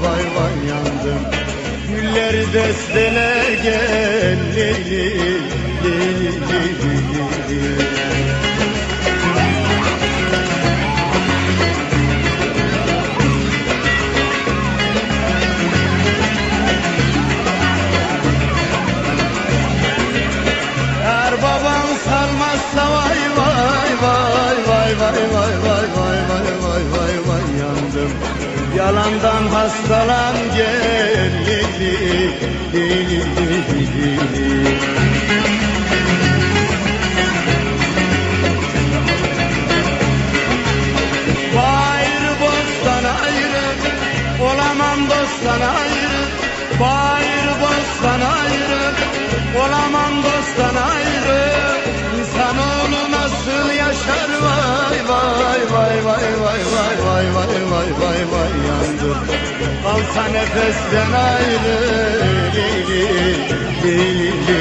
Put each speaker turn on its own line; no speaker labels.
vay vay yandım. Gülleri destelerken leyli leyli leyli leyli. Babam salmazsa vay vay vay vay vay vay vay vay vay vay vay vay yandım. Yalandan hastalan gel lili lili lili. Bayır bostan ayrı olamam dosttan ayrı. Bayır bostan ayrı olamam dosttan ayrı. İnsanoğlu nasıl yaşar vay vay vay vay vay vay vay vay vay vay vay yandım. Kalsa nefesten ayrı lili lili lili.